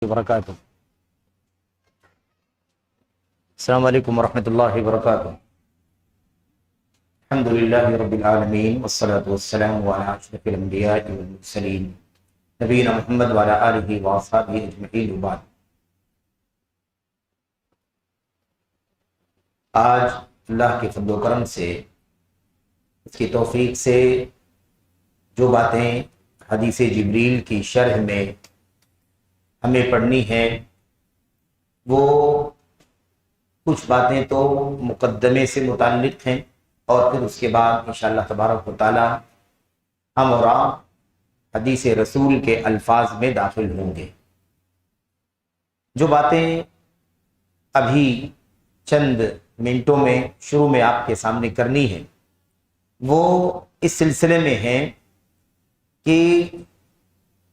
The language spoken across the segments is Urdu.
وبرکاتہ۔ السلام علیکم ورحمۃ اللہ وبرکاتہ۔ الحمد للہ رب العالمین والصلاة والسلام علی اشرف الانبیاء والمرسلین نبینا محمد وعلی آلہ واصحابہ اجمعین وبعد۔ آج اللہ کے فضل و کرم سے، اس کی توفیق سے جو باتیں حدیث جبریل کی شرح میں ہمیں پڑھنی ہیں، وہ کچھ باتیں تو مقدمے سے متعلق ہیں، اور پھر اس کے بعد انشاءاللہ تبارک و تعالی ہم اور آپ حدیث رسول کے الفاظ میں داخل ہوں گے۔ جو باتیں ابھی چند منٹوں میں شروع میں آپ کے سامنے کرنی ہے، وہ اس سلسلے میں ہیں کہ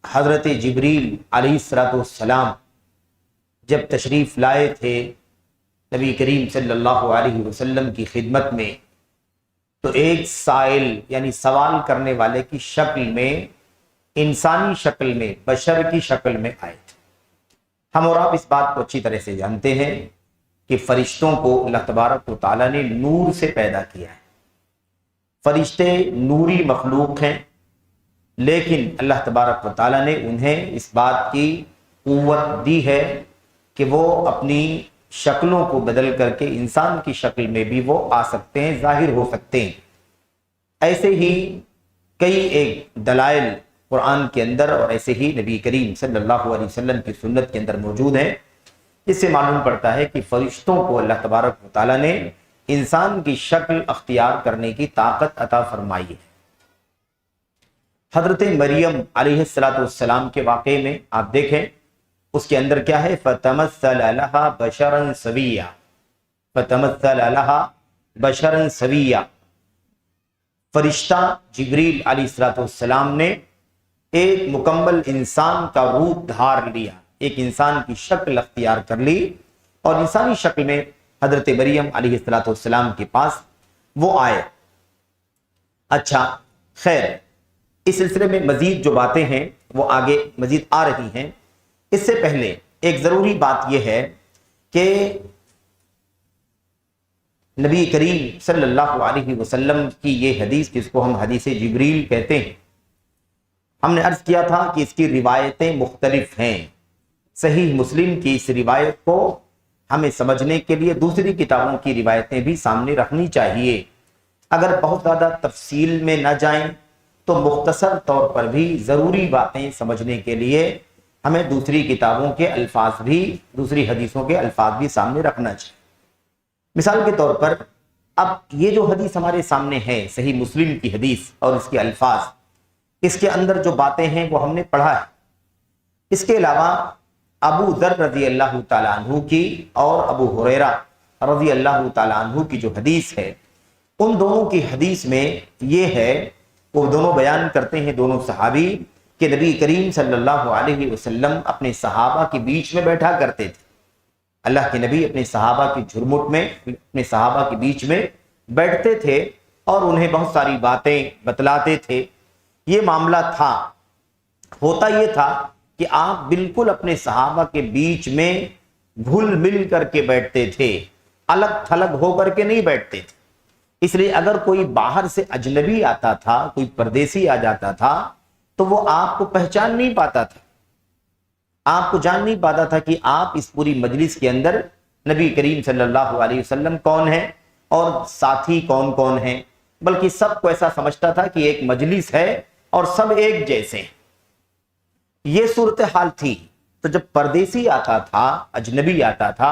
حضرت جبریل علیہ السلام جب تشریف لائے تھے نبی کریم صلی اللہ علیہ وسلم کی خدمت میں، تو ایک سائل یعنی سوال کرنے والے کی شکل میں، انسانی شکل میں، بشر کی شکل میں آئے تھے۔ ہم اور آپ اس بات کو اچھی طرح سے جانتے ہیں کہ فرشتوں کو اللہ تبارک و تعالیٰ نے نور سے پیدا کیا ہے۔ فرشتے نوری مخلوق ہیں، لیکن اللہ تبارک و تعالیٰ نے انہیں اس بات کی قوت دی ہے کہ وہ اپنی شکلوں کو بدل کر کے انسان کی شکل میں بھی وہ آ سکتے ہیں، ظاہر ہو سکتے ہیں۔ ایسے ہی کئی ایک دلائل قرآن کے اندر اور ایسے ہی نبی کریم صلی اللہ علیہ وسلم کی سنت کے اندر موجود ہیں، جس سے معلوم پڑتا ہے کہ فرشتوں کو اللہ تبارک و تعالیٰ نے انسان کی شکل اختیار کرنے کی طاقت عطا فرمائی ہے۔ حضرت مریم علیہ السلام کے واقعے میں آپ دیکھیں، اس کے اندر کیا ہے؟ فَتَمَثَّلَ لَهَا بَشَرًا سَوِيًّا، فَتَمَثَّلَ لَهَا بَشَرًا سَوِيًّا۔ فرشتہ جبریل علیہ السلام نے ایک مکمل انسان کا روپ دھار لیا، ایک انسان کی شکل اختیار کر لی، اور انسانی شکل میں حضرت مریم علیہ السلام کے پاس وہ آئے۔ اچھا، خیر، اس سلسلے میں مزید جو باتیں ہیں وہ آگے مزید آ رہی ہیں۔ اس سے پہلے ایک ضروری بات یہ ہے کہ نبی کریم صلی اللہ علیہ وسلم کی یہ حدیث، جس کو ہم حدیث جبریل کہتے ہیں، ہم نے عرض کیا تھا کہ اس کی روایتیں مختلف ہیں۔ صحیح مسلم کی اس روایت کو ہمیں سمجھنے کے لیے دوسری کتابوں کی روایتیں بھی سامنے رکھنی چاہیے۔ اگر بہت زیادہ تفصیل میں نہ جائیں تو مختصر طور پر بھی ضروری باتیں سمجھنے کے لیے ہمیں دوسری کتابوں کے الفاظ بھی، دوسری حدیثوں کے الفاظ بھی سامنے رکھنا چاہیے۔ مثال کے طور پر اب یہ جو حدیث ہمارے سامنے ہے، صحیح مسلم کی حدیث اور اس کے الفاظ، اس کے اندر جو باتیں ہیں وہ ہم نے پڑھا ہے۔ اس کے علاوہ ابو ذر رضی اللہ تعالیٰ عنہ کی اور ابو ہریرہ رضی اللہ تعالیٰ عنہ کی جو حدیث ہے، ان دونوں کی حدیث میں یہ ہے، وہ دونوں بیان کرتے ہیں، دونوں صحابی، کہ نبی کریم صلی اللہ علیہ وسلم اپنے صحابہ کے بیچ میں بیٹھا کرتے تھے۔ اللہ کے نبی اپنے صحابہ کی جھرمٹ میں، اپنے صحابہ کے بیچ میں بیٹھتے تھے اور انہیں بہت ساری باتیں بتلاتے تھے۔ یہ معاملہ تھا، ہوتا یہ تھا کہ آپ بالکل اپنے صحابہ کے بیچ میں گھل مل کر کے بیٹھتے تھے، الگ تھلگ ہو کر کے نہیں بیٹھتے تھے۔ اس لیے اگر کوئی باہر سے اجنبی آتا تھا، کوئی پردیسی آ جاتا تھا، تو وہ آپ کو پہچان نہیں پاتا تھا، آپ کو جان نہیں پاتا تھا کہ آپ اس پوری مجلس کے اندر نبی کریم صلی اللہ علیہ وسلم کون ہیں اور ساتھی کون کون ہیں، بلکہ سب کو ایسا سمجھتا تھا کہ ایک مجلس ہے اور سب ایک جیسے ہیں۔ یہ صورتحال تھی۔ تو جب پردیسی آتا تھا، اجنبی آتا تھا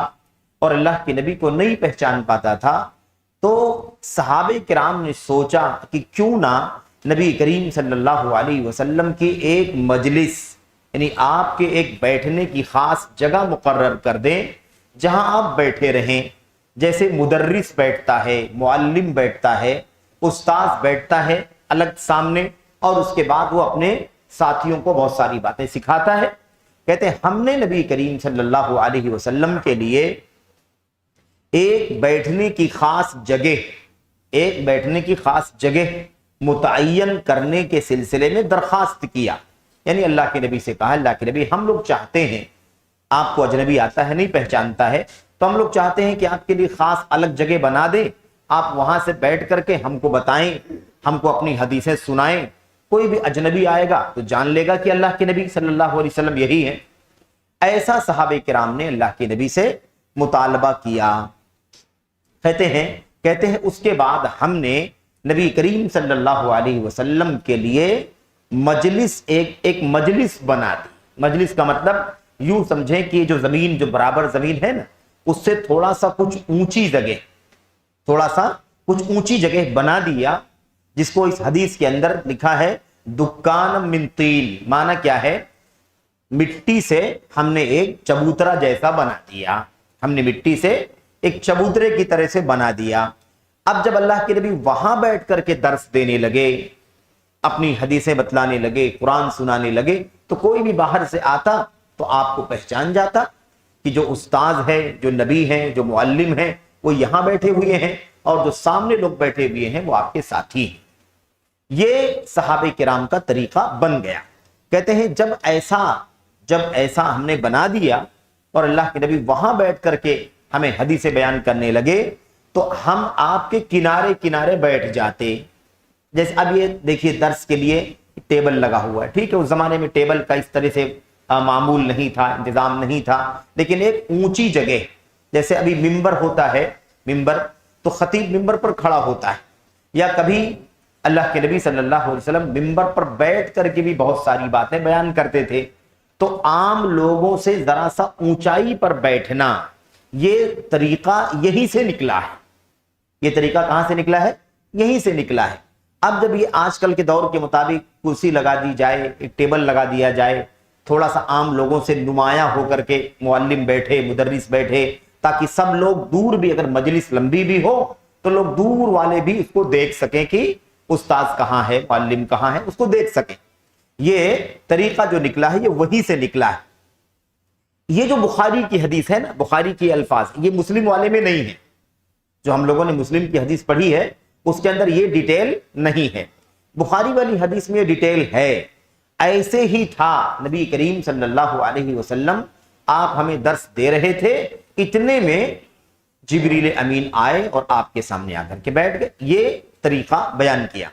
اور اللہ کے نبی کو نہیں پہچان پاتا تھا، تو صحابہ کرام نے سوچا کہ کیوں نہ نبی کریم صلی اللہ علیہ وسلم کی ایک مجلس، یعنی آپ کے ایک بیٹھنے کی خاص جگہ مقرر کر دیں جہاں آپ بیٹھے رہیں، جیسے مدرس بیٹھتا ہے، معلم بیٹھتا ہے، استاذ بیٹھتا ہے الگ سامنے، اور اس کے بعد وہ اپنے ساتھیوں کو بہت ساری باتیں سکھاتا ہے۔ کہتے ہیں ہم نے نبی کریم صلی اللہ علیہ وسلم کے لیے ایک بیٹھنے کی خاص جگہ، ایک بیٹھنے کی خاص جگہ متعین کرنے کے سلسلے میں درخواست کیا، یعنی اللہ کے نبی سے کہا، اللہ کے نبی ہم لوگ چاہتے ہیں آپ کو اجنبی آتا ہے, نہیں پہچانتا ہے, تو ہم لوگ چاہتے ہیں کہ آپ کے لیے خاص الگ جگہ بنا دیں, آپ وہاں سے بیٹھ کر کے ہم کو بتائیں, ہم کو اپنی حدیثیں سنائیں. کوئی بھی اجنبی آئے گا تو جان لے گا کہ اللہ کے نبی صلی اللہ علیہ وسلم یہی ہیں. ایسا صحابہ کرام نے اللہ کے نبی سے مطالبہ کیا. کہتے ہیں اس کے بعد ہم نے نبی کریم صلی اللہ علیہ وسلم کے لیے مجلس ایک مجلس بنا دی. مجلس کا مطلب یوں سمجھیں کہ جو زمین, جو برابر زمین ہے نا, اس سے تھوڑا سا کچھ اونچی جگہ بنا دیا, جس کو اس حدیث کے اندر لکھا ہے دکان من طین. معنی کیا ہے؟ مٹی سے ہم نے ایک چبوترا جیسا بنا دیا. ہم نے مٹی سے ایک چبوترے کی طرح سے بنا دیا. اب جب اللہ کے نبی وہاں بیٹھ کر کے درس دینے لگے, اپنی حدیثیں بتلانے لگے, قرآن سنانے لگے, تو کوئی بھی باہر سے آتا تو آپ کو پہچان جاتا کہ جو استاذ ہے, جو نبی ہیں, جو معلم ہیں, وہ یہاں بیٹھے ہوئے ہیں, اور جو سامنے لوگ بیٹھے ہوئے ہیں وہ آپ کے ساتھی ہیں. یہ صحابہ کرام کا طریقہ بن گیا. کہتے ہیں جب ایسا ہم نے بنا دیا اور اللہ کے نبی وہاں بیٹھ کر کے ہمیں حدیثیں بیان کرنے لگے, تو ہم آپ کے کنارے کنارے بیٹھ جاتے. جیسے اب یہ دیکھیے درس کے لیے ٹیبل لگا ہوا ہے, ٹھیک ہے, اس زمانے میں ٹیبل کا اس طرح سے معمول نہیں تھا, انتظام نہیں تھا, لیکن ایک اونچی جگہ, جیسے ابھی ممبر ہوتا ہے, ممبر تو خطیب ممبر پر کھڑا ہوتا ہے, یا کبھی اللہ کے نبی صلی اللہ علیہ وسلم ممبر پر بیٹھ کر کے بھی بہت ساری باتیں بیان کرتے تھے. تو عام لوگوں سے ذرا سا اونچائی پر بیٹھنا, یہ طریقہ یہی سے نکلا ہے. یہ طریقہ کہاں سے نکلا ہے؟ یہیں سے نکلا ہے. اب جب یہ آج کل کے دور کے مطابق کرسی لگا دی جائے, ایک ٹیبل لگا دیا جائے, تھوڑا سا عام لوگوں سے نمایاں ہو کر کے معلم بیٹھے, مدرس بیٹھے, تاکہ سب لوگ دور بھی, اگر مجلس لمبی بھی ہو تو لوگ دور والے بھی اس کو دیکھ سکیں کہ استاذ کہاں ہے, معلم کہاں ہے, اس کو دیکھ سکیں. یہ طریقہ جو نکلا ہے یہ وہی سے نکلا ہے. یہ جو بخاری کی حدیث ہے نا, بخاری کی الفاظ, یہ مسلم والے میں نہیں ہے. جو ہم لوگوں نے مسلم کی حدیث پڑھی ہے اس کے اندر یہ ڈیٹیل نہیں ہے. بخاری والی حدیث میں یہ ڈیٹیل ہے. ایسے ہی تھا نبی کریم صلی اللہ علیہ وسلم, آپ ہمیں درس دے رہے تھے, اتنے میں جبریل امین آئے اور آپ کے سامنے آ کر کے بیٹھ گئے. یہ طریقہ بیان کیا.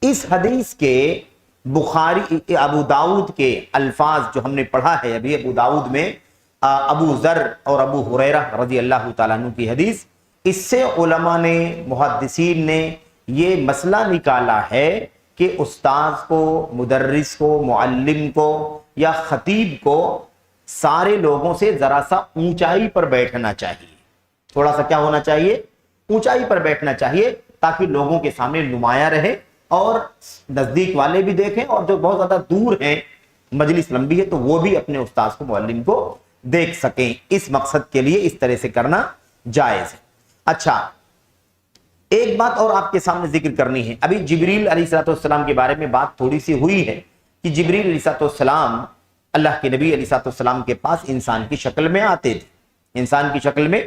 اس حدیث کے بخاری ابو داؤد کے الفاظ جو ہم نے پڑھا ہے ابھی, ابو داؤد میں ابو ذر اور ابو ہریرہ رضی اللہ تعالیٰ عنہ کی حدیث, اس سے علماء نے, محدثین نے یہ مسئلہ نکالا ہے کہ استاذ کو, مدرس کو, معلم کو یا خطیب کو سارے لوگوں سے ذرا سا اونچائی پر بیٹھنا چاہیے. تھوڑا سا کیا ہونا چاہیے؟ اونچائی پر بیٹھنا چاہیے, تاکہ لوگوں کے سامنے نمایاں رہے اور نزدیک والے بھی دیکھیں, اور جو بہت زیادہ دور ہیں, مجلس لمبی ہے, تو وہ بھی اپنے استاذ کو, معلم کو دیکھ سکیں. اس مقصد کے لیے اس طرح سے کرنا جائز ہے. اچھا, ایک بات اور آپ کے سامنے ذکر کرنی ہے. ابھی جبریل علیہ السلام کے بارے میں بات تھوڑی سی ہوئی ہے کہ جبریل علیہ السلام اللہ کے نبی علیہ السلام کے پاس انسان کی شکل میں آتے تھے, انسان کی شکل میں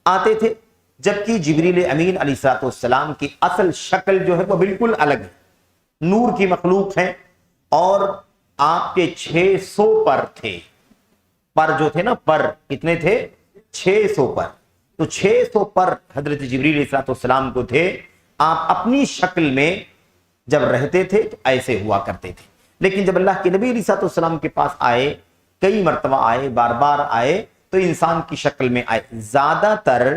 آتے تھے, جبکہ جبریل امین علیہ السلام کی اصل شکل جو ہے وہ بالکل الگ ہے, نور کی مخلوق ہے, اور آپ کے 600 پر تھے. پر جو تھے نا, پر کتنے تھے؟ 600 پر. تو 600 پر حضرت جبریل علیہ السلام کو تھے. آپ اپنی شکل میں جب رہتے تھے تو ایسے ہوا کرتے تھے, لیکن جب اللہ کے نبی علیہ السلام کے پاس آئے, کئی مرتبہ آئے, بار بار آئے, تو انسان کی شکل میں آئے. زیادہ تر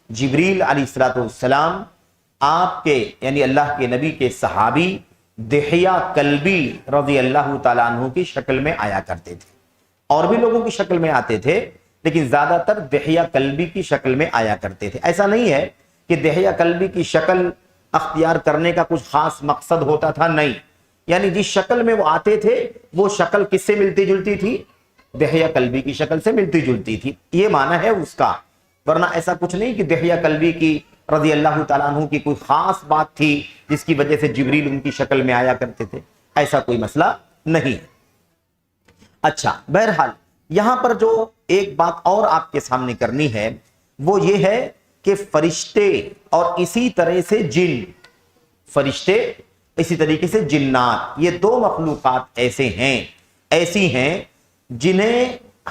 جبریل علیہ السلام آپ کے یعنی اللہ کے نبی کے صحابی دحیہ کلبی رضی اللہ تعالیٰ عنہ کی شکل میں آیا کرتے تھے. اور بھی لوگوں کی شکل میں آتے تھے, لیکن زیادہ تر دحیہ کلبی کی شکل میں آیا کرتے تھے. ایسا نہیں ہے کہ دحیہ کلبی کی شکل اختیار کرنے کا کچھ خاص مقصد ہوتا تھا, نہیں. یعنی جس شکل میں وہ آتے تھے وہ شکل کس سے ملتی جلتی تھی؟ دحیہ کلبی کی شکل سے ملتی جلتی تھی. یہ معنی ہے اس کا, ورنہ ایسا کچھ نہیں کہ دحیہ کلبی کی رضی اللہ تعالیٰ عنہ کی کوئی خاص بات تھی جس کی وجہ سے جبریل ان کی شکل میں آیا کرتے تھے. ایسا کوئی مسئلہ نہیں. اچھا, بہرحال یہاں پر جو ایک بات اور آپ کے سامنے کرنی ہے وہ یہ ہے کہ فرشتے اور اسی طرح سے جن, فرشتے اسی طریقے سے جنات, یہ دو مخلوقات ایسی ہیں جنہیں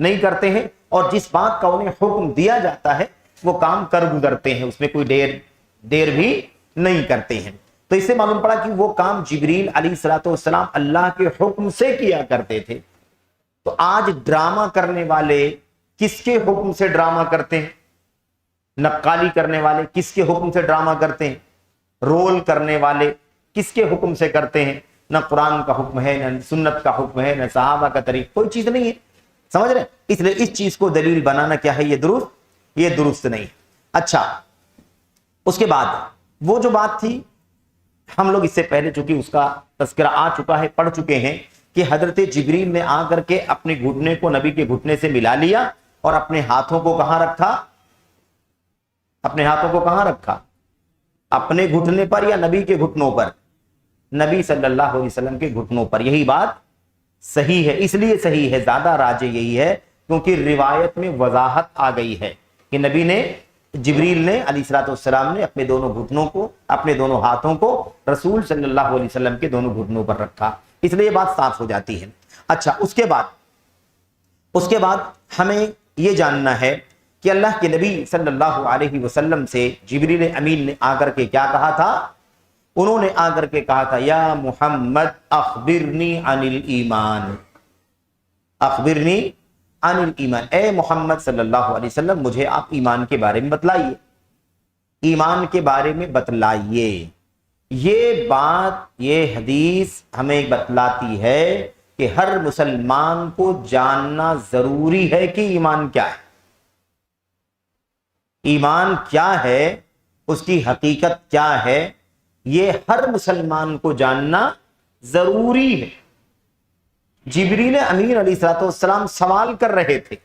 نہیں کرتے ہیں, اور جس بات کا انہیں حکم دیا جاتا ہے وہ کام کر گزرتے ہیں, اس میں کوئی دیر بھی نہیں کرتے ہیں. تو اس سے معلوم پڑا کہ وہ کام جبریل علیہ الصلوۃ والسلام اللہ کے حکم سے کیا کرتے تھے. تو آج ڈرامہ کرنے والے کس کے حکم سے ڈرامہ کرتے ہیں؟ نقالی کرنے والے کس کے حکم سے ڈرامہ کرتے ہیں؟ رول کرنے والے کس کے حکم سے کرتے ہیں؟ نہ قرآن کا حکم ہے, نہ سنت کا حکم ہے, نہ صحابہ کا طریقہ, کوئی چیز نہیں ہے. سمجھ رہے؟ اس لیے اس چیز کو دلیل بنانا کیا ہے, یہ درست نہیں. اچھا, اس کے بعد وہ جو بات تھی, ہم لوگ اس سے پہلے چونکہ اس کا تذکرہ آ چکا ہے, پڑھ چکے ہیں کہ حضرت جبریل نے آ کر کے اپنے گھٹنے کو نبی کے گھٹنے سے ملا لیا اور اپنے ہاتھوں کو کہاں رکھا؟ اپنے ہاتھوں کو کہاں رکھا؟ اپنے گھٹنے پر یا نبی کے گھٹنوں پر؟ نبی صلی اللہ علیہ وسلم کے گھٹنوں پر. یہی بات صحیح ہے, اس لیے صحیح ہے, زیادہ راجح یہی ہے کیونکہ روایت میں وضاحت آ گئی ہے کہ نبی نے, جبریل نے علیہ الصلوۃ والسلام نے اپنے دونوں گھٹنوں کو, اپنے دونوں ہاتھوں کو رسول صلی اللہ علیہ وسلم کے دونوں گھٹنوں پر رکھا. اس لیے یہ بات صاف ہو جاتی ہے. اچھا, اس کے بعد ہمیں یہ جاننا ہے کہ اللہ کے نبی صلی اللہ علیہ وسلم سے جبریل امین نے آ کر کے کیا کہا تھا؟ انہوں نے آ کر کے کہا تھا, یا محمد اخبرنی عن الایمان, اخبرنی عن الایمان, اے محمد صلی اللہ علیہ وسلم مجھے آپ ایمان کے بارے میں بتلائیے, ایمان کے بارے میں بتلائیے. یہ بات, یہ حدیث ہمیں بتلاتی ہے کہ ہر مسلمان کو جاننا ضروری ہے کہ ایمان کیا ہے, ایمان کیا ہے, اس کی حقیقت کیا ہے, یہ ہر مسلمان کو جاننا ضروری ہے. جبریل امین علیہ الصلوۃ والسلام سوال کر رہے تھے,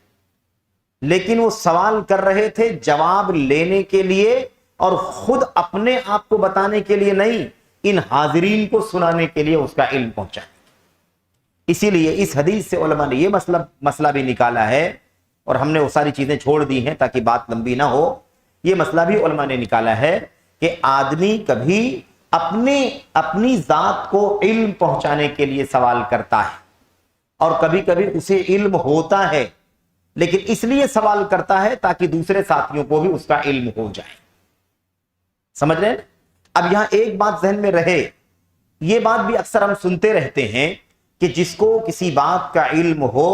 لیکن وہ سوال کر رہے تھے جواب لینے کے لیے اور خود اپنے آپ کو بتانے کے لیے نہیں, ان حاضرین کو سنانے کے لیے اس کا علم پہنچا. اسی لیے اس حدیث سے علماء نے یہ مسئلہ بھی نکالا ہے, اور ہم نے وہ ساری چیزیں چھوڑ دی ہیں تاکہ بات لمبی نہ ہو. یہ مسئلہ بھی علماء نے نکالا ہے کہ آدمی کبھی اپنی ذات کو علم پہنچانے کے لیے سوال کرتا ہے, اور کبھی کبھی اسے علم ہوتا ہے لیکن اس لیے سوال کرتا ہے تاکہ دوسرے ساتھیوں کو بھی اس کا علم ہو جائے. سمجھ رہے ہیں؟ اب یہاں ایک بات ذہن میں رہے, یہ بات بھی اکثر ہم سنتے رہتے ہیں کہ جس کو کسی بات کا علم ہو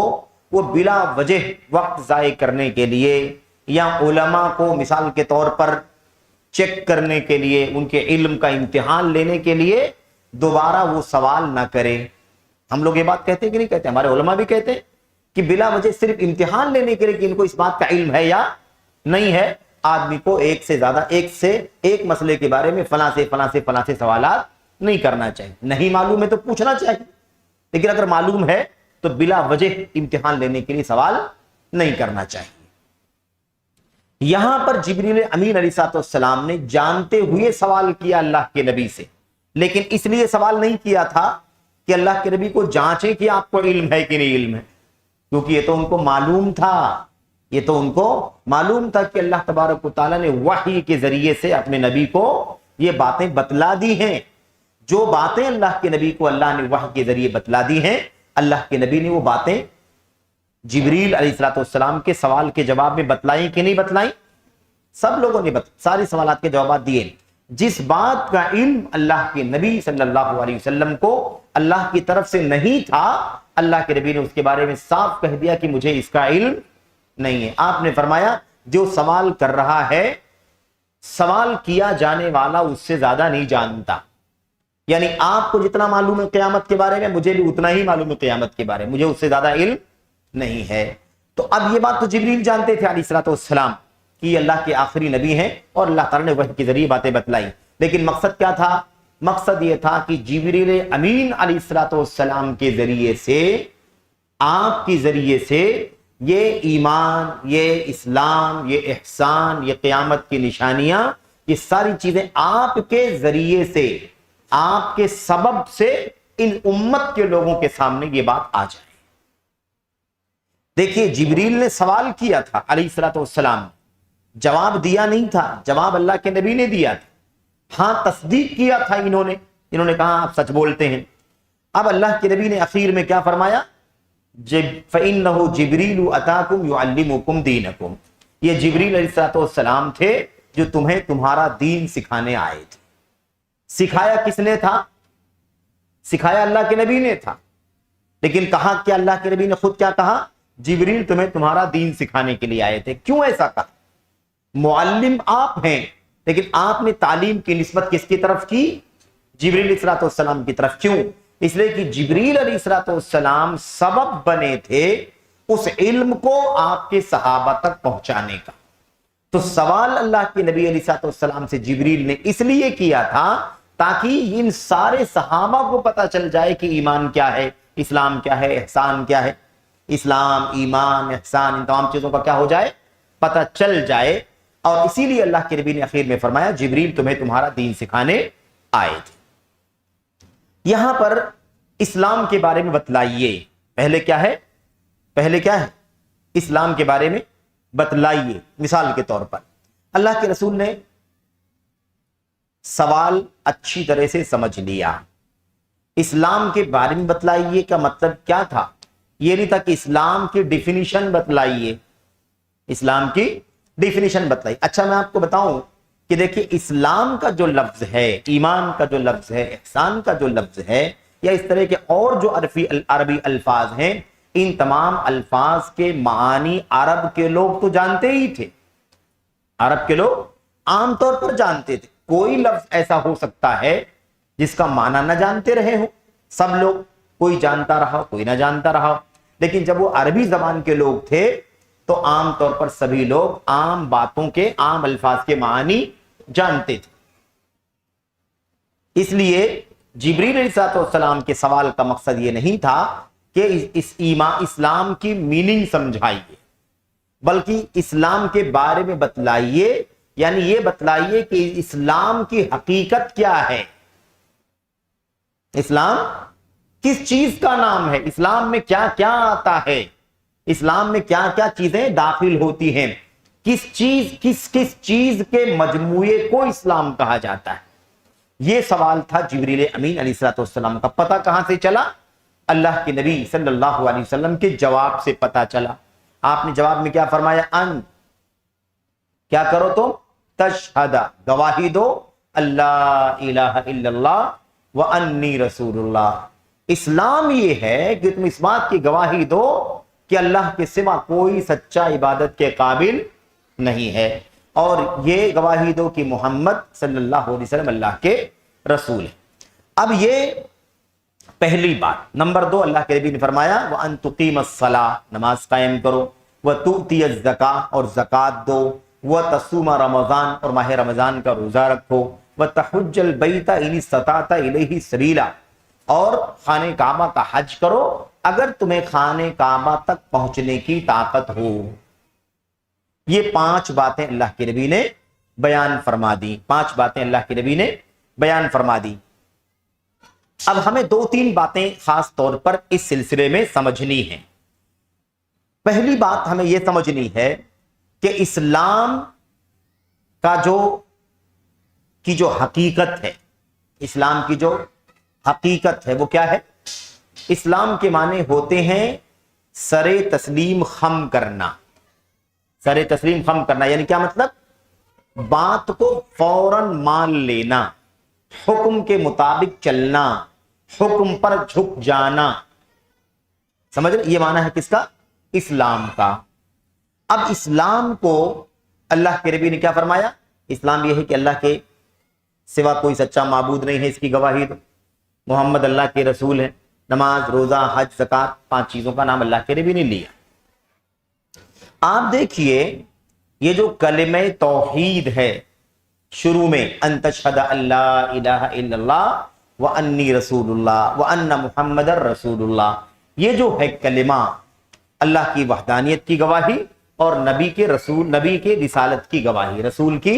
وہ بلا وجہ وقت ضائع کرنے کے لیے یا علماء کو مثال کے طور پر چیک کرنے کے لیے, ان کے علم کا امتحان لینے کے لیے دوبارہ وہ سوال نہ کرے. ہم لوگ یہ بات کہتے ہیں کہ نہیں کہتے؟ ہمارے علماء بھی کہتے ہیں کہ بلا وجہ صرف امتحان لینے کے لیے کہ ان کو اس بات کا علم ہے یا نہیں ہے, آدمی کو ایک مسئلے کے بارے میں فلاں سے سوالات نہیں کرنا چاہیے. نہیں معلوم ہے تو پوچھنا چاہیے, لیکن اگر معلوم ہے تو بلا وجہ امتحان لینے کے لیے سوال نہیں کرنا چاہیے. یہاں پر جبریل امین علیہ الصلوۃ والسلام نے جانتے ہوئے سوال کیا اللہ کے نبی سے, لیکن اس لیے سوال نہیں کیا تھا کہ اللہ کے نبی کو جانچیں کہ آپ کو علم ہے کہ نہیں علم ہے, کیونکہ یہ تو ان کو معلوم تھا, کہ اللہ تبارک و تعالیٰ نے وحی کے ذریعے سے اپنے نبی کو یہ باتیں بتلا دی ہیں. جو باتیں اللہ کے نبی کو اللہ نے وحی کے ذریعے بتلا دی ہیں, اللہ کے نبی نے وہ باتیں جبریل علیہ الصلوۃ والسلام کے سوال کے جواب میں بتلائیں کہ نہیں بتلائیں؟ سب لوگوں نے ساری سوالات کے جوابات دیے. جس بات کا علم اللہ کے نبی صلی اللہ علیہ وسلم کو اللہ کی طرف سے نہیں تھا, اللہ کے نبی نے اس کے بارے میں صاف کہہ دیا کہ مجھے اس کا علم نہیں ہے. آپ نے فرمایا جو سوال کر رہا ہے, سوال کیا جانے والا اس سے زیادہ نہیں جانتا. یعنی آپ کو جتنا معلوم ہے قیامت کے بارے میں, مجھے بھی اتنا ہی معلوم ہے قیامت کے بارے میں, مجھے اس سے زیادہ علم نہیں ہے. تو اب یہ بات تو جبریل جانتے تھے علیہ الصلوۃ والسلام کہ یہ اللہ کے آخری نبی ہیں اور اللہ تعالیٰ نے وحی کے ذریعے باتیں بتلائی, لیکن مقصد کیا تھا؟ مقصد یہ تھا کہ جبریل امین علیہ الصلوۃ والسلام کے ذریعے سے, آپ کے ذریعے سے یہ ایمان, یہ اسلام, یہ احسان, یہ قیامت کی نشانیاں, یہ ساری چیزیں آپ کے ذریعے سے, آپ کے سبب سے ان امت کے لوگوں کے سامنے یہ بات آ جائے. دیکھیے جبریل نے سوال کیا تھا علیہ الصلوۃ والسلام, جواب دیا نہیں تھا, جواب اللہ کے نبی نے دیا تھا. ہاں تصدیق کیا تھا انہوں نے کہا آپ سچ بولتے ہیں. اب اللہ کے نبی نے اخیر میں کیا فرمایا؟ فَإِنَّهُ جِبْرِيلُ أَتَاكُمْ يُعَلِّمُكُمْ دِينَكُمْ، یہ جبریل علیہ السلام تھے جو تمہیں تمہارا دین سکھانے آئے تھے۔ سکھایا کس نے تھا؟ سکھایا اللہ کے نبی نے تھا، لیکن کہا کہ اللہ کے نبی نے خود کیا کہا؟ جبریل تمہیں تمہارا دین سکھانے کے لیے آئے تھے۔ کیوں ایسا کہا؟ معلم آپ ہیں، لیکن آپ نے تعلیم کی نسبت کس کی طرف کی؟ جبریل علیہ السلام کی طرف۔ کیوں؟ اس لیے کہ جبریل علیہ السلام سبب بنے تھے اس علم کو آپ کے صحابہ تک پہنچانے کا۔ تو سوال اللہ کے نبی علیہ السلام سے جبریل نے اس لیے کیا تھا تاکہ ان سارے صحابہ کو پتہ چل جائے کہ ایمان کیا ہے، اسلام کیا ہے، احسان کیا ہے۔ اسلام، ایمان، احسان، ان تمام چیزوں کا کیا ہو جائے؟ پتہ چل جائے۔ اور اسی لیے اللہ کے نبی نے اخیر میں فرمایا جبریل تمہیں تمہارا دین سکھانے آئے تھے۔ یہاں پر اسلام کے بارے میں بتلائیے، پہلے کیا ہے؟ پہلے کیا ہے؟ اسلام کے بارے میں بتلائیے۔ مثال کے طور پر اللہ کے رسول نے سوال اچھی طرح سے سمجھ لیا، اسلام کے بارے میں بتلائیے کا مطلب کیا تھا؟ یہ نہیں تھا کہ اسلام کی ڈیفینیشن بتلائیے، اسلام کی ڈیفینیشن بتلائیے۔ اچھا میں آپ کو بتاؤں کہ دیکھیں اسلام کا جو لفظ ہے، ایمان کا جو لفظ ہے، احسان کا جو لفظ ہے، یا اس طرح کے اور جو عربی الفاظ ہیں، ان تمام الفاظ کے معانی عرب کے لوگ تو جانتے ہی تھے، عرب کے لوگ عام طور پر جانتے تھے۔ کوئی لفظ ایسا ہو سکتا ہے جس کا معنی نہ جانتے رہے ہوں، سب لوگ، کوئی جانتا رہا کوئی نہ جانتا رہا، لیکن جب وہ عربی زبان کے لوگ تھے تو عام طور پر سبھی لوگ عام باتوں کے، عام الفاظ کے معانی جانتے تھے۔ اس لیے جبریل علیہ السلام کے سوال کا مقصد یہ نہیں تھا کہ اسلام کی میننگ سمجھائیے، بلکہ اسلام کے بارے میں بتلائیے، یعنی یہ بتلائیے کہ اسلام کی حقیقت کیا ہے، اسلام کس چیز کا نام ہے، اسلام میں کیا کیا آتا ہے، اسلام میں کیا کیا چیزیں داخل ہوتی ہیں، کس چیز کے مجموعے کو اسلام کہا جاتا ہے۔ یہ سوال تھا جبریل امین علیہ السلام کا۔ پتہ کہاں سے چلا؟ اللہ کے نبی صلی اللہ علیہ وسلم کے جواب سے پتہ چلا۔ آپ نے جواب میں کیا فرمایا؟ کیا کرو تم؟ تشہد، گواہی دو، اللہ الہ الا اللہ وانی رسول اللہ۔ اسلام یہ ہے کہ تم اس بات کی گواہی دو کہ اللہ کے سوا کوئی سچا عبادت کے قابل نہیں ہے، اور یہ گواہی دو کہ محمد صلی اللہ علیہ وسلم اللہ کے رسول ہے۔ اب یہ پہلی بات۔ نمبر 2، اللہ کے نبی نے فرمایا وَأَن تُقِيمَ الصَّلَاةَ، نماز قائم کرو، وَتُؤْتِيَ الزَّكَاةَ، اور زکوٰۃ دو، وَتَصُومَ رمضان، اور ماہ رمضان کا روزہ رکھو، وَتَحُجَّ الْبَيْتَ إِنِ اسْتَطَعْتَ إِلَيْهِ سَبِيلًا، اور خانہ کعبہ کا حج کرو اگر تمہیں خانہ کعبہ تک پہنچنے کی طاقت ہو۔ یہ 5 باتیں اللہ کے نبی نے بیان فرما دی، 5 باتیں اللہ کے نبی نے بیان فرما دی۔ اب ہمیں 2-3 باتیں خاص طور پر اس سلسلے میں سمجھنی ہیں۔ پہلی بات ہمیں یہ سمجھنی ہے کہ اسلام کا جو حقیقت ہے، اسلام کی جو حقیقت ہے وہ کیا ہے؟ اسلام کے معنی ہوتے ہیں سر تسلیم خم کرنا۔ سر تسلیم خم کرنا یعنی کیا مطلب؟ بات کو فوراً مان لینا، حکم کے مطابق چلنا، حکم پر جھک جانا۔ سمجھ رہے؟ یہ معنی ہے کس کا؟ اسلام کا۔ اب اسلام کو اللہ کے نبی نے کیا فرمایا؟ اسلام یہ ہے کہ اللہ کے سوا کوئی سچا معبود نہیں ہے، اس کی گواہی دو، محمد اللہ کے رسول ہیں، نماز، روزہ، حج، زکوٰۃ، 5 چیزوں کا نام اللہ کے نبی نے لیا۔ آپ دیکھیے یہ جو کلمہ توحید ہے شروع میں، ان تشہد اللہ الہ الا اللہ وانی رسول اللہ وان محمد رسول اللہ، یہ جو ہے کلمہ اللہ کی وحدانیت کی گواہی اور نبی کے رسالت کی گواہی، رسول کی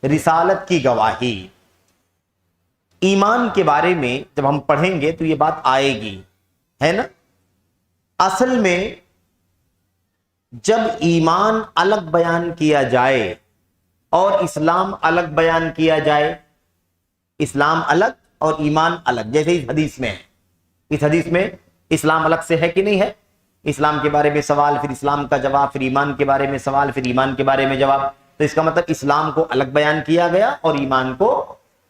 رسالت کی گواہی۔ ایمان کے بارے میں جب ہم پڑھیں گے تو یہ بات آئے گی، ہے نا؟ اصل میں جب ایمان الگ بیان کیا جائے اور اسلام الگ بیان کیا جائے، اسلام الگ اور ایمان الگ، جیسے اس حدیث میں ہے، اس حدیث میں اسلام الگ سے ہے کہ نہیں ہے؟ اسلام کے بارے میں سوال، پھر اسلام کا جواب، پھر ایمان کے بارے میں سوال، پھر ایمان کے بارے میں جواب. تو اس کا مطلب اسلام کو الگ بیان کیا گیا اور ایمان کو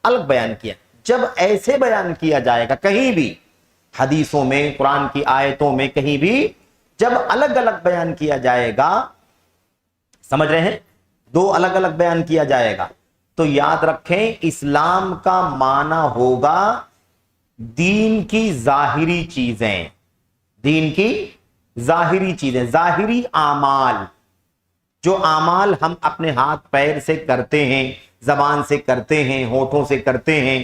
الگ بیان کیا. جب ایسے بیان کیا جائے گا کہیں بھی حدیثوں میں، قرآن کی آیتوں میں، کہیں بھی جب الگ الگ بیان کیا جائے گا، سمجھ رہے ہیں، دو الگ الگ بیان کیا جائے گا، تو یاد رکھیں اسلام کا معنی ہوگا دین کی ظاہری چیزیں، دین کی ظاہری چیزیں، ظاہری اعمال. جو اعمال ہم اپنے ہاتھ پیر سے کرتے ہیں، زبان سے کرتے ہیں، ہونٹوں سے کرتے ہیں،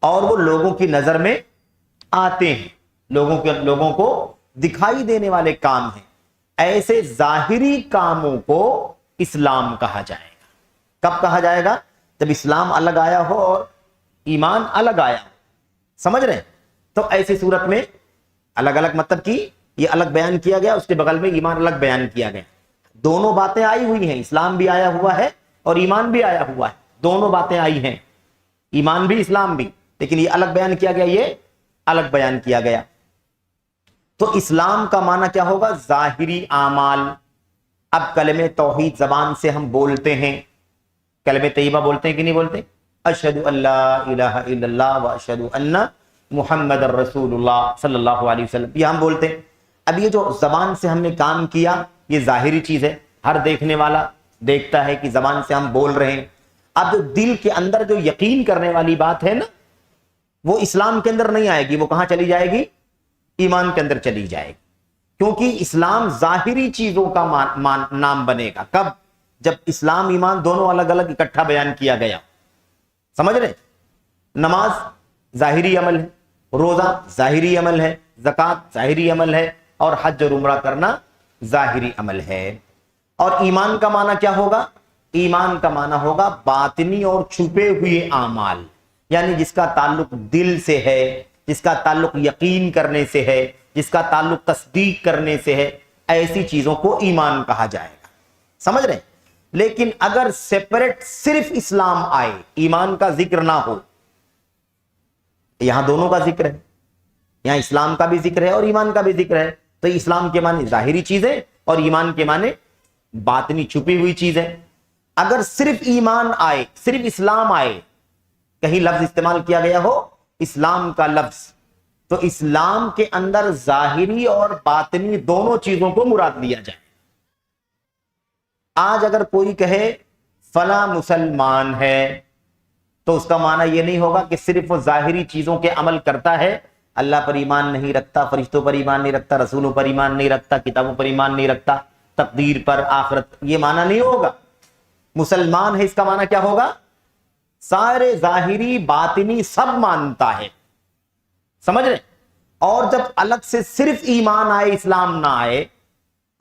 اور وہ لوگوں کی نظر میں آتے ہیں، لوگوں کو دکھائی دینے والے کام ہیں، ایسے ظاہری کاموں کو اسلام کہا جائے گا. کب کہا جائے گا؟ جب اسلام الگ آیا ہو اور ایمان الگ آیا ہو. سمجھ رہے ہیں؟ تو ایسی صورت میں الگ الگ مطلب کی یہ الگ بیان کیا گیا، اس کے بغل میں ایمان الگ بیان کیا گیا. دونوں باتیں آئی ہوئی ہیں، اسلام بھی آیا ہوا ہے اور ایمان بھی آیا ہوا ہے، دونوں باتیں آئی ہیں، ایمان بھی اسلام بھی، لیکن یہ الگ بیان کیا گیا، یہ الگ بیان کیا گیا. تو اسلام کا معنی کیا ہوگا؟ ظاہری اعمال. اب کلمہ توحید زبان سے ہم بولتے ہیں، کلمہ طیبہ بولتے ہیں کہ نہیں بولتے؟ اشہد ان لا الہ الا اللہ و اشہد ان محمد الرسول اللہ صلی اللہ علیہ وسلم، یہ ہم بولتے ہیں. اب یہ جو زبان سے ہم نے کام کیا یہ ظاہری چیز ہے، ہر دیکھنے والا دیکھتا ہے کہ زبان سے ہم بول رہے ہیں. اب جو دل کے اندر جو یقین کرنے والی بات ہے نا، وہ اسلام کے اندر نہیں آئے گی، وہ کہاں چلی جائے گی؟ ایمان کے اندر چلی جائے گی. کیونکہ اسلام ظاہری چیزوں کا نام بنے گا. کب؟ جب اسلام ایمان دونوں الگ الگ اکٹھا بیان کیا گیا. سمجھ رہے؟ نماز ظاہری عمل ہے، روزہ ظاہری عمل ہے، زکوٰۃ ظاہری عمل ہے، اور حج اور عمرہ کرنا ظاہری عمل ہے. اور ایمان کا معنی کیا ہوگا؟ ایمان کا معنی ہوگا باطنی اور چھپے ہوئے اعمال، یعنی جس کا تعلق دل سے ہے، جس کا تعلق یقین کرنے سے ہے، جس کا تعلق تصدیق کرنے سے ہے، ایسی چیزوں کو ایمان کہا جائے گا. سمجھ رہے ہیں؟ لیکن اگر سیپریٹ صرف اسلام آئے، ایمان کا ذکر نہ ہو، یہاں دونوں کا ذکر ہے، یہاں اسلام کا بھی ذکر ہے اور ایمان کا بھی ذکر ہے، تو اسلام کے معنی ظاہری چیزیں اور ایمان کے معنی باطنی چھپی ہوئی چیزیں. اگر صرف ایمان آئے، صرف اسلام آئے، کہیں لفظ استعمال کیا گیا ہو اسلام کا لفظ، تو اسلام کے اندر ظاہری اور باطنی دونوں چیزوں کو مراد لیا جائے. آج اگر کوئی کہے فلاں مسلمان ہے، تو اس کا معنی یہ نہیں ہوگا کہ صرف وہ ظاہری چیزوں کے عمل کرتا ہے، اللہ پر ایمان نہیں رکھتا، فرشتوں پر ایمان نہیں رکھتا، رسولوں پر ایمان نہیں رکھتا، کتابوں پر ایمان نہیں رکھتا، تقدیر پر، آخرت، یہ معنی نہیں ہوگا. مسلمان ہے اس کا معنی کیا ہوگا؟ سارے ظاہری باطنی سب مانتا ہے. سمجھ رہے؟ اور جب الگ سے صرف ایمان آئے، اسلام نہ آئے،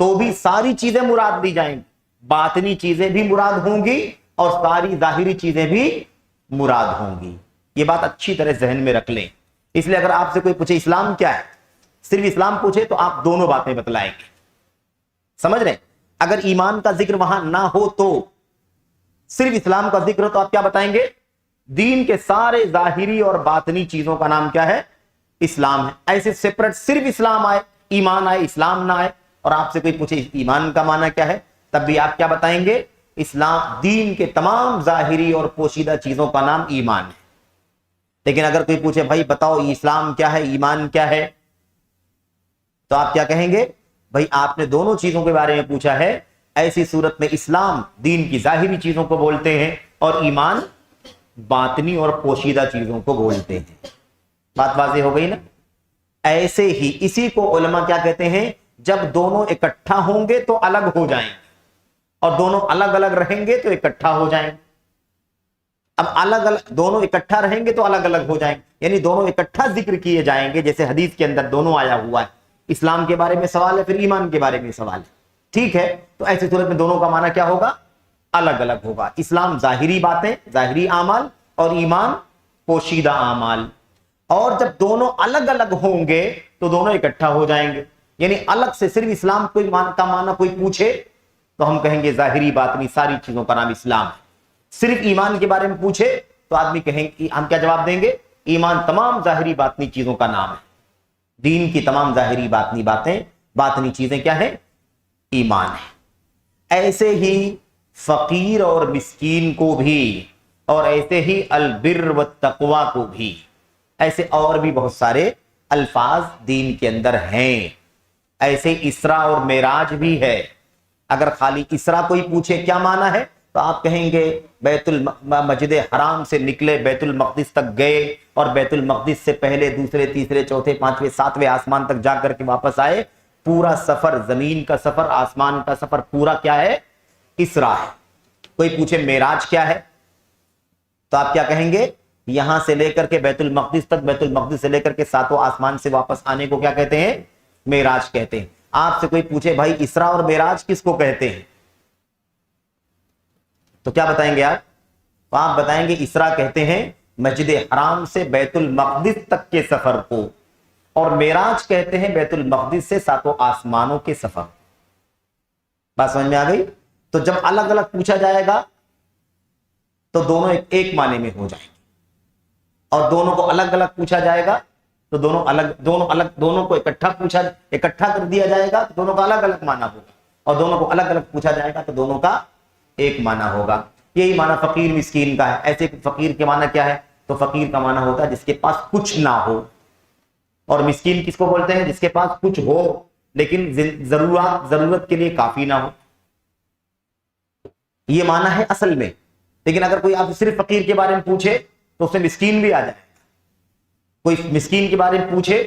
تو بھی ساری چیزیں مراد دی جائیں گی، باطنی چیزیں بھی مراد ہوں گی اور ساری ظاہری چیزیں بھی مراد ہوں گی. یہ بات اچھی طرح ذہن میں رکھ لیں. اس لیے اگر آپ سے کوئی پوچھے اسلام کیا ہے، صرف اسلام پوچھے تو آپ دونوں باتیں بتلائیں گے. سمجھ رہے؟ اگر ایمان کا ذکر وہاں نہ ہو تو صرف اسلام کا ذکر ہو تو آپ کیا بتائیں گے؟ دین کے سارے ظاہری اور باطنی چیزوں کا نام کیا ہے؟ اسلام ہے. ایسے سیپریٹ صرف اسلام آئے، ایمان آئے، اسلام نہ آئے، اور آپ سے کوئی پوچھے ایمان کا معنی کیا ہے، تب بھی آپ کیا بتائیں گے؟ اسلام. دین کے تمام ظاہری اور پوشیدہ چیزوں کا نام ایمان ہے. لیکن اگر کوئی پوچھے بھائی بتاؤ اسلام کیا ہے، ایمان کیا ہے، تو آپ کیا کہیں گے؟ بھائی آپ نے دونوں چیزوں کے بارے میں پوچھا ہے، ایسی صورت میں اسلام دین کی ظاہری چیزوں کو بولتے ہیں اور ایمان باطنی اور پوشیدہ چیزوں کو بولتے ہیں. بات واضح ہو گئی نا؟ ایسے ہی اسی کو علماء کیا کہتے ہیں؟ جب دونوں اکٹھا ہوں گے تو الگ ہو جائیں گے، اور دونوں الگ الگ رہیں گے تو اکٹھا ہو جائیں گے. اب الگ الگ دونوں اکٹھا رہیں گے تو الگ الگ ہو جائیں گے، یعنی دونوں اکٹھا ذکر کیے جائیں گے، جیسے حدیث کے اندر دونوں آیا ہوا ہے، اسلام کے بارے میں سوال ہے، پھر ایمان کے بارے میں سوال ہے. ٹھیک ہے؟ تو ایسی صورت میں دونوں کا معنی کیا ہوگا؟ الگ الگ ہوگا. اسلام ظاہری باتیں، ظاہری اعمال، اور ایمان پوشیدہ اعمال. اور جب دونوں الگ الگ ہوں گے تو دونوں اکٹھا ہو جائیں گے. یعنی الگ سے صرف اسلام کا معنی کوئی پوچھے تو ہم کہیں گے ظاہری باطنی ساری چیزوں کا نام اسلام ہے. صرف ایمان کے بارے میں پوچھے تو آدمی کہیں گے، ہم کیا جواب دیں گے؟ ایمان تمام ظاہری باطنی چیزوں کا نام ہے. دین کی تمام ظاہری باطنی باتیں باطنی چیزیں کیا ہے؟ ایمان ہے۔ ایسے ہی فقیر اور مسکین کو بھی، اور ایسے ہی البر والتقوی کو بھی، ایسے اور بھی بہت سارے الفاظ دین کے اندر ہیں۔ ایسے اسرا اور معراج بھی ہے۔ اگر خالی اسرا کوئی پوچھے کیا معنی ہے تو آپ کہیں گے بیت مسجد حرام سے نکلے، بیت المقدس تک گئے، اور بیت المقدس سے پہلے دوسرے تیسرے چوتھے پانچویں ساتویں آسمان تک جا کر کے واپس آئے۔ پورا سفر، زمین کا سفر، آسمان کا سفر، پورا کیا ہے؟ اسرا ہے۔ کوئی پوچھے معراج کیا ہے تو آپ کیا کہیں گے؟ یہاں سے لے کر کے بیت المقدس تک، بیت المقدس سے لے کر کے ساتوں آسمان سے واپس آنے کو کیا کہتے ہیں؟ معراج کہتے ہیں۔ آپ سے کوئی پوچھے بھائی اسرا اور معراج کس کو کہتے ہیں تو کیا بتائیں گے آپ؟ تو آپ بتائیں گے اسرا کہتے ہیں مسجد حرام سے بیت المقدس تک کے سفر کو، اور معراج کہتے ہیں بیت المقدس سے ساتوں آسمانوں کے سفر۔ بات سمجھ میں آ گئی؟ تو جب الگ الگ پوچھا جائے گا تو دونوں ایک معنی میں ہو جائیں گے، اور دونوں کو الگ الگ پوچھا جائے گا تو دونوں کو اکٹھا کر دیا جائے گا تو دونوں کا الگ الگ معنی ہوگا، اور دونوں کو الگ الگ پوچھا جائے گا تو دونوں کا ایک معنی ہوگا۔ یہی معنی فقیر مسکین کا ہے۔ ایسے فقیر کے معنی کیا ہے؟ تو فقیر کا معنی ہوتا ہے جس کے پاس کچھ نہ ہو، اور مسکین کس کو بولتے ہیں؟ جس کے پاس کچھ ہو لیکن ضرورت کے لیے کافی نہ ہو۔ یہ معنی ہے اصل میں، لیکن اگر کوئی آپ صرف فقیر کے بارے میں پوچھے تو اس میں مسکین بھی آ جائے، کوئی مسکین کے بارے میں پوچھے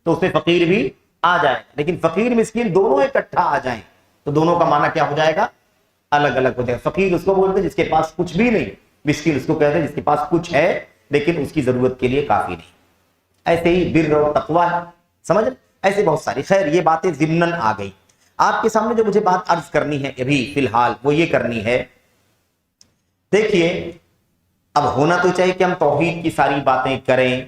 تو اس میں فقیر بھی آ جائے، لیکن فقیر مسکین دونوں اکٹھا آ جائیں تو دونوں کا معنی کیا ہو جائے گا؟ الگ الگ ہو جائے گا۔ فقیر اس کو بولتے ہیں جس کے پاس کچھ بھی نہیں، مسکین اس کو کہتے ہیں جس کے پاس کچھ ہے لیکن اس کی ضرورت کے لیے کافی نہیں۔ ایسے ہی بر اور تقوی ہے، سمجھ؟ ایسے بہت ساری، خیر یہ باتیں ضمناً آ گئی۔ آپ کے سامنے جو مجھے بات عرض کرنی ہے ابھی فی الحال وہ یہ کرنی ہے، دیکھیے اب ہونا تو چاہیے کہ ہم توحید کی ساری باتیں کریں،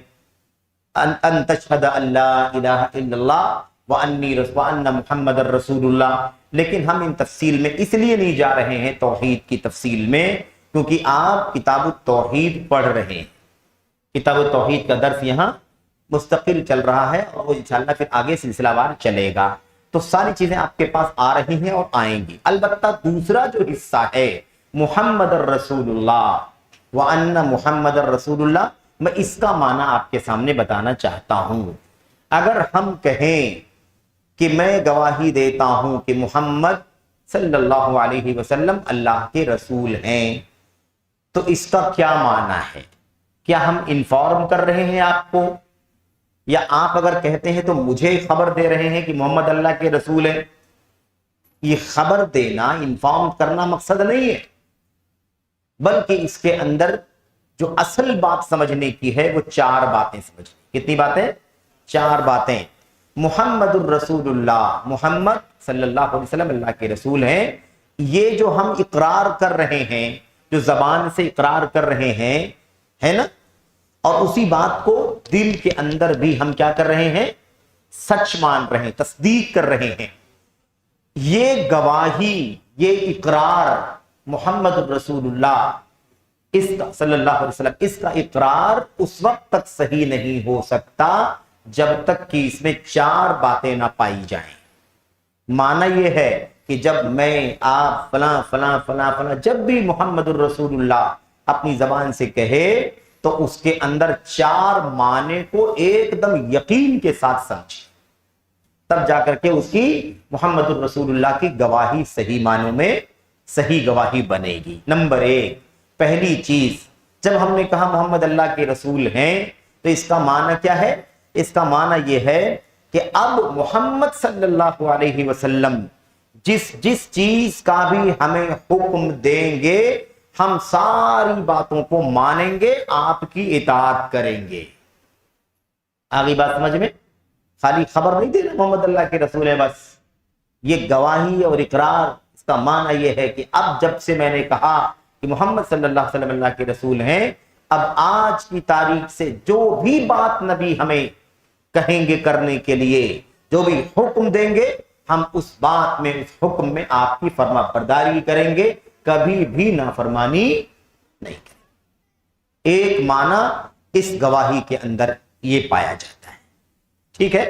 ان تشہد ان لا الہ الا اللہ وان محمد الرسول اللہ، لیکن ہم ان تفصیل میں اس لیے نہیں جا رہے ہیں توحید کی تفصیل میں کیونکہ آپ کتاب التوحید پڑھ رہے ہیں۔ کتاب التوحید کا درس یہاں مستقل چل رہا ہے اور وہ انشاءاللہ پھر آگے سلسلہ وار چلے گا، تو ساری چیزیں آپ کے پاس آ رہی ہیں اور آئیں گی۔ البتہ دوسرا جو حصہ ہے محمد الرسول اللہ وان محمد الرسول اللہ، میں اس کا معنی آپ کے سامنے بتانا چاہتا ہوں۔ اگر ہم کہیں کہ میں گواہی دیتا ہوں کہ محمد صلی اللہ علیہ وسلم اللہ کے رسول ہیں، تو اس کا کیا معنی ہے؟ کیا ہم انفارم کر رہے ہیں آپ کو، یا آپ اگر کہتے ہیں تو مجھے خبر دے رہے ہیں کہ محمد اللہ کے رسول ہیں؟ یہ خبر دینا، انفارم کرنا مقصد نہیں ہے، بلکہ اس کے اندر جو اصل بات سمجھنے کی ہے وہ چار باتیں سمجھیں۔ کتنی باتیں؟ چار باتیں۔ محمد الرسول اللہ، محمد صلی اللہ علیہ وسلم اللہ کے رسول ہیں، یہ جو ہم اقرار کر رہے ہیں، جو زبان سے اقرار کر رہے ہیں، ہے نا، اور اسی بات کو دل کے اندر بھی ہم کیا کر رہے ہیں؟ سچ مان رہے ہیں، تصدیق کر رہے ہیں۔ یہ گواہی، یہ اقرار محمد الرسول اللہ اس کا صلی اللہ علیہ وسلم، اس کا اقرار اس وقت تک صحیح نہیں ہو سکتا جب تک کہ اس میں چار باتیں نہ پائی جائیں۔ معنی یہ ہے کہ جب میں، آپ، فلاں فلاں فلاں فلاں، جب بھی محمد الرسول اللہ اپنی زبان سے کہے تو اس کے اندر چار معنی کو ایک دم یقین کے ساتھ سمجھے، تب جا کر کے اس کی محمد الرسول اللہ کی گواہی صحیح معنوں میں صحیح گواہی بنے گی۔ نمبر ایک، پہلی چیز، جب ہم نے کہا محمد اللہ کے رسول ہیں تو اس کا معنی کیا ہے؟ اس کا معنی یہ ہے کہ اب محمد صلی اللہ علیہ وسلم جس چیز کا بھی ہمیں حکم دیں گے ہم ساری باتوں کو مانیں گے، آپ کی اطاعت کریں گے۔ آگئی بات سمجھ میں؟ خالی خبر نہیں دینا محمد اللہ کے رسول ہے بس، یہ گواہی اور اقرار، اس کا معنی یہ ہے کہ اب جب سے میں نے کہا کہ محمد صلی اللہ علیہ وسلم اللہ کے رسول ہیں، اب آج کی تاریخ سے جو بھی بات نبی ہمیں کہیں گے کرنے کے لیے، جو بھی حکم دیں گے، ہم اس بات میں، اس حکم میں آپ کی فرما برداری کریں گے، کبھی بھی نافرمانی نہیں کریں۔ ایک معنی اس گواہی کے اندر یہ پایا جاتا ہے، ٹھیک ہے؟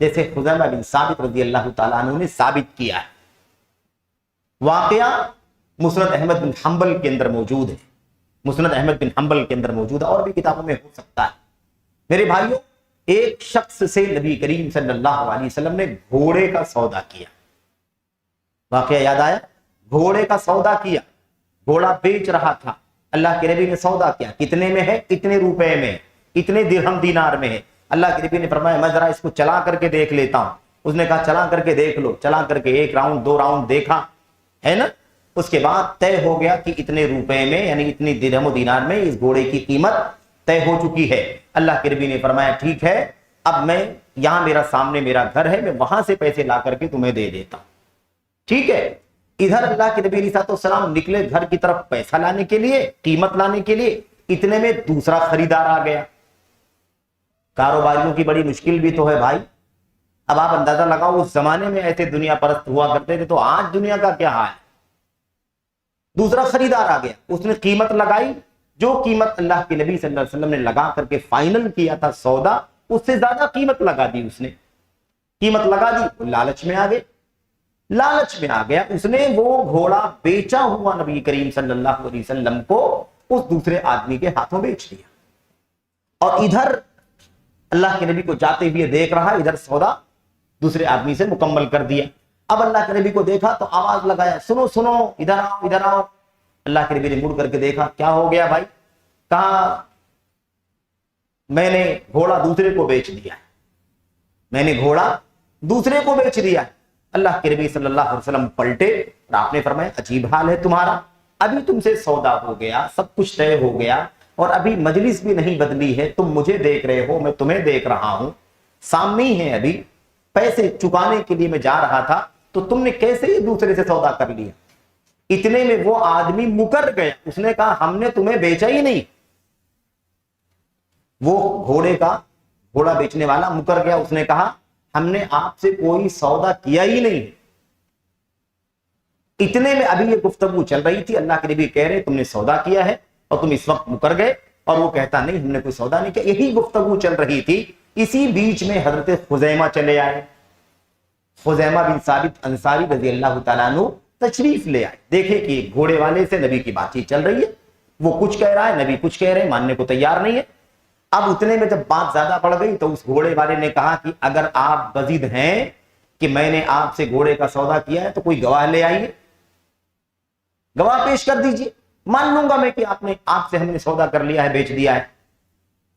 جیسے خزیمہ بن ثابت رضی اللہ تعالیٰ عنہ نے ثابت کیا ہے. واقعہ مسند احمد بن حنبل کے اندر موجود ہے، مسند احمد بن حنبل کے اندر موجود ہے، اور بھی کتابوں میں ہو سکتا ہے. میرے بھائیوں، ایک شخص سے نبی کریم صلی اللہ علیہ وسلم نے گھوڑے کا سودا کیا. واقعہ یاد آیا؟ گھوڑے کا سودا کیا، گھوڑا بیچ رہا تھا. اللہ کے نبی نے سودا کیا، کتنے میں ہے؟ اتنے روپے میں، اتنے درہم دینار میں ہے. اللہ کے نبی نے فرمایا میں ذرا اس کو چلا کر کے دیکھ لیتا ہوں. اس نے کہا چلا کر کے دیکھ لو. چلا کر کے 1 راؤنڈ 2 راؤنڈ دیکھا ہے نا. اس کے بعد طے ہو گیا کہ اتنے روپے میں، یعنی اتنی درہم و دینار میں اس گھوڑے کی قیمت طے ہو چکی ہے. اللہ کے نبی نے فرمایا ٹھیک ہے، اب میں یہاں میرا سامنے میرا گھر ہے، میں وہاں سے پیسے لا کر کے تمہیں دے دیتا ہوں. ٹھیک ہے. ادھر اللہ کے نبی علیہ السلام نکلے گھر کی طرف پیسہ لانے کے لیے، قیمت لانے کے لیے. اتنے میں دوسرا خریدار آ گیا. کاروباریوں کی بڑی مشکل بھی تو ہے بھائی. اب آپ اندازہ لگاؤ اس زمانے میں ایسے دنیا پرست ہوا کرتے تھے، تو آج دنیا کا کیا حال ہے. دوسرا خریدار آ گیا، اس نے قیمت لگائی. جو قیمت اللہ کے نبی صلی اللہ علیہ وسلم نے لگا کر کے فائنل کیا تھا سودا، اس سے زیادہ قیمت لگا دی. اس نے قیمت لگا دی، وہ لالچ میں آ گئے. لالچ میں آ گیا، اس نے وہ گھوڑا بیچا ہوا نبی کریم صلی اللہ علیہ وسلم کو اس دوسرے آدمی کے ہاتھوں بیچ دیا. اور ادھر اللہ کے نبی کو جاتے ہوئے دیکھ رہا، ادھر سودا دوسرے آدمی سے مکمل کر دیا. اب اللہ کے نبی کو دیکھا تو آواز لگایا سنو سنو، ادھر آؤ ادھر آؤ. اللہ کے نبی نے مڑ کر کے دیکھا، کیا ہو گیا بھائی؟ کہا میں نے گھوڑا دوسرے کو بیچ دیا ہے، میں نے گھوڑا دوسرے کو بیچ دیا ہے. اللہ کے نبی صلی اللہ علیہ وسلم پلٹے اور آپ نے فرمایا عجیب حال ہے تمہارا. ابھی تم سے سودا ہو گیا، سب کچھ طے ہو گیا، اور ابھی مجلس بھی نہیں بدلی ہے. تم مجھے دیکھ رہے ہو، میں تمہیں دیکھ رہا ہوں، سامنے ہی ہے. ابھی پیسے چکانے کے لیے میں جا رہا تھا، تو تم نے کیسے یہ دوسرے سے سودا کر لیا؟ اتنے میں وہ آدمی مکر گیا. اس نے کہا ہم نے تمہیں بیچا ہی نہیں. وہ گھوڑا بیچنے والا مکر گیا. اس نے کہا ہم نے آپ سے کوئی سودا کیا ہی نہیں. اتنے میں ابھی یہ گفتگو چل رہی تھی، اللہ کے نبی کہہ رہے تم نے سودا کیا ہے اور تم اس وقت مکر گئے. اور وہ کہتا نہیں ہم نے کوئی سودا نہیں کیا. یہی گفتگو چل رہی تھی. اسی بیچ میں حضرت خزیمہ چلے آئے. خزیمہ بن ثابت انصاری رضی اللہ تعالیٰ عنہ تشریف لے آئے. دیکھے کہ گھوڑے والے سے نبی کی بات چیت چل رہی ہے، وہ کچھ کہہ رہا ہے، نبی کچھ کہہ رہے ہیں، ماننے کو تیار نہیں ہے. اب اتنے میں جب بات زیادہ بڑھ گئی تو اس گھوڑے والے نے کہا کہ اگر آپ بضد ہیں کہ میں نے آپ سے گھوڑے کا سودا کیا ہے تو کوئی گواہ لے آئیے، گواہ پیش کر دیجئے، مان لوں گا میں کہ آپ سے ہم نے سودا کر لیا ہے، بیچ دیا ہے.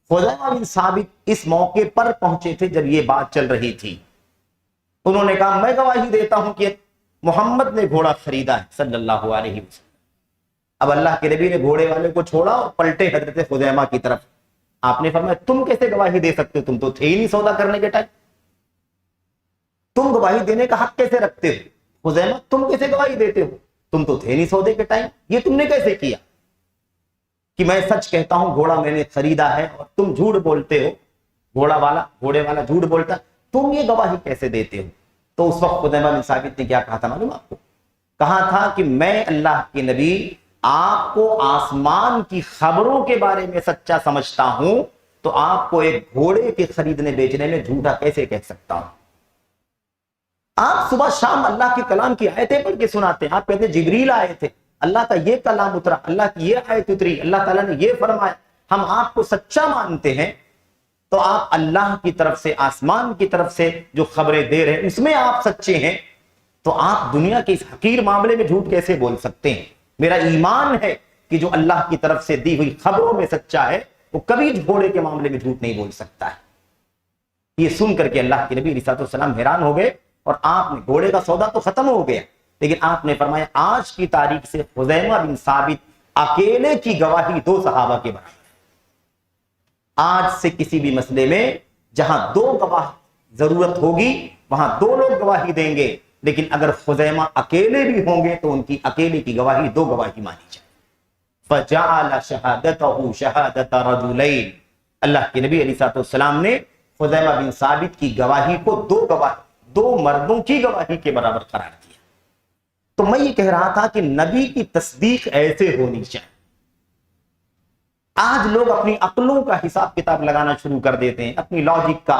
خزیمہ بن ثابت اس موقع پر پہنچے تھے جب یہ بات چل رہی تھی. انہوں نے کہا میں گواہی دیتا ہوں کہ محمد نے گھوڑا خریدا ہے صلی اللہ علیہ وسلم. اب اللہ کے نبی نے گھوڑے والے کو چھوڑا اور پلٹے حضرت خزیمہ کی طرف. آپ نے فرمایا تم کیسے گواہی دے سکتے ہو؟ تم تو تھے ہی نہیں سودا کرنے کے ٹائم. تم گواہی دینے کا حق کیسے رکھتے ہو؟ خزیمہ تم کیسے گواہی دیتے ہو؟ تم تو تھے نہیں سودے کے ٹائم. یہ تم نے کیسے کیا کہ میں سچ کہتا ہوں گھوڑا میں نے خریدا ہے اور تم جھوٹ بولتے ہو؟ گھوڑے والا جھوٹ بولتا، تم یہ گواہی کیسے دیتے ہو؟ تو اس وقت خزیمہ بن ثابت نے کیا کہا تھا معلوم آپ کو؟ کہا تھا کہ میں اللہ کے نبی آپ کو آسمان کی خبروں کے بارے میں سچا سمجھتا ہوں، تو آپ کو ایک گھوڑے کے خریدنے بیچنے میں جھوٹا کیسے کہہ سکتا ہوں؟ آپ صبح شام اللہ کے کلام کی آیتیں پڑھ کے سناتے ہیں. آپ کہتے ہیں جبریل آئے تھے، اللہ کا یہ کلام اترا، اللہ کی یہ آیت اتری، اللہ تعالیٰ نے یہ فرمایا. ہم آپ کو سچا مانتے ہیں، تو آپ اللہ کی طرف سے، آسمان کی طرف سے جو خبریں دے رہے ہیں اس میں آپ سچے ہیں، تو آپ دنیا کے اس حقیر معاملے میں جھوٹ کیسے بول سکتے ہیں؟ میرا ایمان ہے کہ جو اللہ کی طرف سے دی ہوئی خبروں میں سچا ہے وہ کبھی گھوڑے کے معاملے میں جھوٹ نہیں بول سکتا ہے. یہ سن کر کے اللہ کے نبی علیہ السلام حیران ہو گئے. اور آپ نے گھوڑے کا سودا تو ختم ہو گیا، لیکن آپ نے فرمایا آج کی تاریخ سے خزیمہ بن ثابت اکیلے کی گواہی 2 صحابہ کے برابر. آج سے کسی بھی مسئلے میں جہاں 2 گواہ ضرورت ہوگی وہاں 2 لوگ گواہی دیں گے، لیکن اگر خزیمہ اکیلے بھی ہوں گے تو ان کی اکیلے کی گواہی 2 گواہی مانی جائے. فجعل شہادتہ شہادت رجلین. اللہ کے نبی علیہ السلام نے خزیمہ بن ثابت کی گواہی کو 2 مردوں کی گواہی کے برابر قرار دیا. تو میں یہ کہہ رہا تھا کہ نبی کی تصدیق ایسے ہونی چاہیے. آج لوگ اپنی عقلوں کا حساب کتاب لگانا شروع کر دیتے ہیں، اپنی لاجک کا،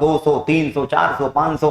200, 300, 400, 500,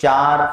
4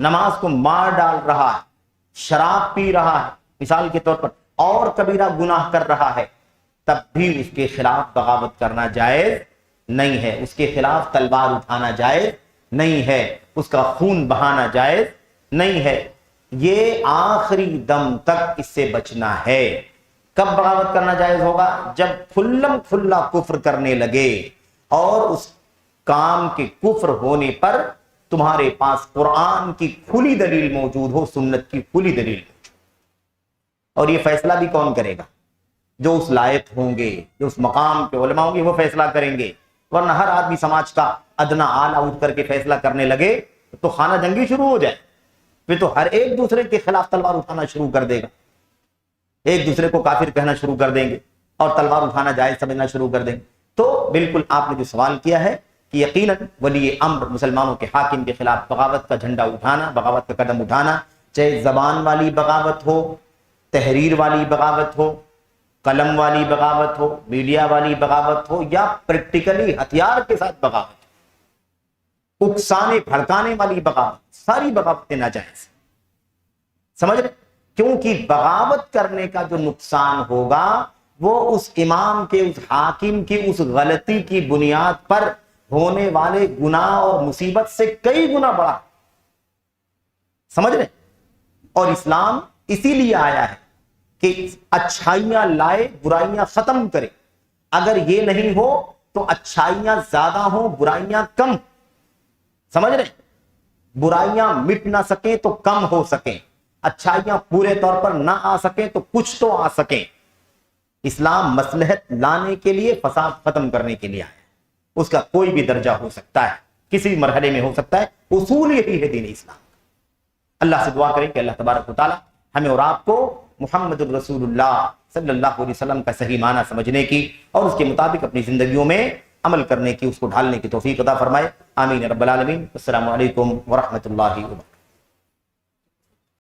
نماز کو مار ڈال رہا ہے، شراب پی رہا ہے مثال کے طور پر، اور کبیرہ گناہ کر رہا ہے، تب بھی اس کے خلاف بغاوت کرنا جائز نہیں ہے، اس کے خلاف تلوار اٹھانا جائز نہیں ہے، اس کا خون بہانا جائز نہیں ہے۔ یہ آخری دم تک اس سے بچنا ہے۔ کب بغاوت کرنا جائز ہوگا؟ جب کھلم کھلا کفر کرنے لگے اور اس کام کے کفر ہونے پر تمہارے پاس قرآن کی کھلی دلیل موجود ہو، سنت کی کھلی دلیل موجود۔ اور یہ فیصلہ بھی کون کرے گا؟ جو اس لائق ہوں گے، جو اس مقام کے علماء ہوں گے، وہ فیصلہ کریں گے۔ ورنہ ہر آدمی سماج کا ادنا آلہ اٹھ کر کے فیصلہ کرنے لگے تو خانہ جنگی شروع ہو جائے، پھر تو ہر ایک دوسرے کے خلاف تلوار اٹھانا شروع کر دے گا، ایک دوسرے کو کافر کہنا شروع کر دیں گے اور تلوار اٹھانا جائز سمجھنا شروع کر دیں گے۔ تو بالکل آپ نے جو سوال کیا ہے کہ یقیناً ولی امر مسلمانوں کے حاکم کے خلاف بغاوت کا جھنڈا اٹھانا، بغاوت کا قدم اٹھانا، چاہے زبان والی بغاوت ہو، تحریر والی بغاوت ہو، قلم والی بغاوت ہو، میڈیا والی بغاوت ہو، یا پریکٹیکلی ہتھیار کے ساتھ بغاوت، اکسانے بھڑکانے والی بغاوت، ساری بغاوتیں ناجائز، سمجھ رہے؟ کیونکہ بغاوت کرنے کا جو نقصان ہوگا وہ اس امام کے، اس حاکم کی اس غلطی کی بنیاد پر ہونے والے گناہ اور مصیبت سے کئی گنا بڑا، سمجھ رہے؟ اور اسلام اسی لیے آیا ہے کہ اچھائیاں لائے، برائیاں ختم کرے۔ اگر یہ نہیں ہو تو اچھائیاں زیادہ ہوں، برائیاں کم، سمجھ رہے؟ برائیاں مٹ نہ سکیں تو کم ہو سکیں، اچھائیاں پورے طور پر نہ آ سکیں تو کچھ تو آ سکیں۔ اسلام مصلحت لانے کے لیے، فساد ختم کرنے کے لیے آیا ہے۔ اس کا کوئی بھی درجہ ہو سکتا ہے، کسی بھی مرحلے میں ہو سکتا ہے، اصول یہی ہے دین اسلام۔ اللہ سے دعا کریں کہ اللہ تبارک و تعالی ہمیں اور آپ کو محمد الرسول اللہ صلی اللہ علیہ وسلم کا صحیح معنی سمجھنے کی اور اس کے مطابق اپنی زندگیوں میں عمل کرنے کی، اس کو ڈھالنے کی توفیق عطا فرمائے۔ آمین رب العالمین۔ السلام علیکم ورحمۃ اللہ وبرکاتہ۔